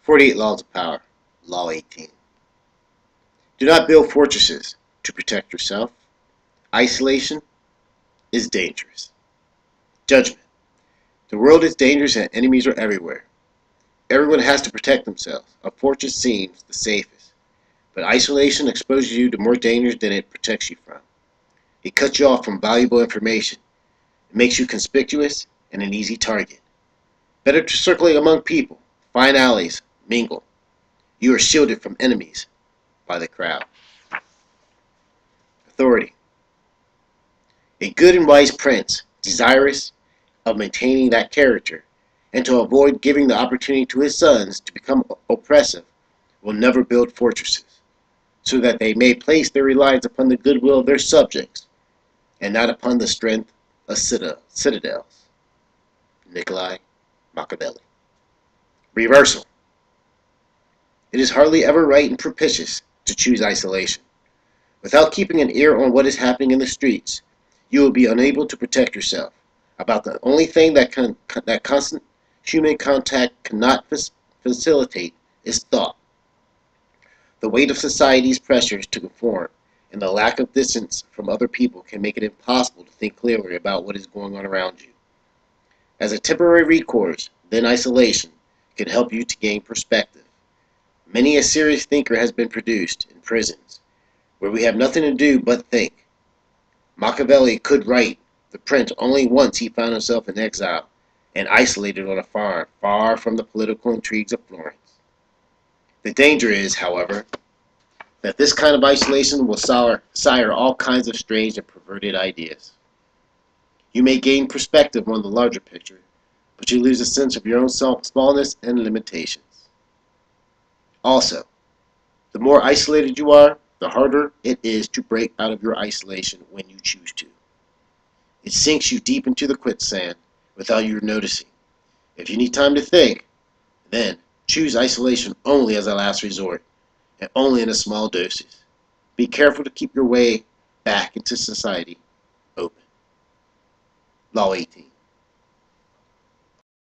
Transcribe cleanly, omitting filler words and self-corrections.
48 Laws of Power. Law 18. Do not build fortresses to protect yourself. Isolation is dangerous. Judgment. The world is dangerous and enemies are everywhere. Everyone has to protect themselves. A fortress seems the safest, but isolation exposes you to more dangers than it protects you from. It cuts you off from valuable information. It makes you conspicuous and an easy target. Better to circulate among people, find allies, mingle. You are shielded from enemies by the crowd. Authority. A good and wise prince, desirous of maintaining that character, and to avoid giving the opportunity to his sons to become oppressive, will never build fortresses, so that they may place their reliance upon the goodwill of their subjects, and not upon the strength of citadels. Niccolo Machiavelli. Reversal. It is hardly ever right and propitious to choose isolation. Without keeping an ear on what is happening in the streets, you will be unable to protect yourself. About the only thing that constant human contact cannot facilitate is thought. The weight of society's pressures to conform and the lack of distance from other people can make it impossible to think clearly about what is going on around you. As a temporary recourse, then isolation can help you to gain perspective. Many a serious thinker has been produced in prisons, where we have nothing to do but think. Machiavelli could write The Prince only once he found himself in exile and isolated on a farm, far from the political intrigues of Florence. The danger is, however, that this kind of isolation will sire all kinds of strange and perverted ideas. You may gain perspective on the larger picture, but you lose a sense of your own smallness and limitations. Also, the more isolated you are, the harder it is to break out of your isolation when you choose to. It sinks you deep into the quicksand without you noticing. If you need time to think, then choose isolation only as a last resort, and only in a small doses. Be careful to keep your way back into society open. Law 18.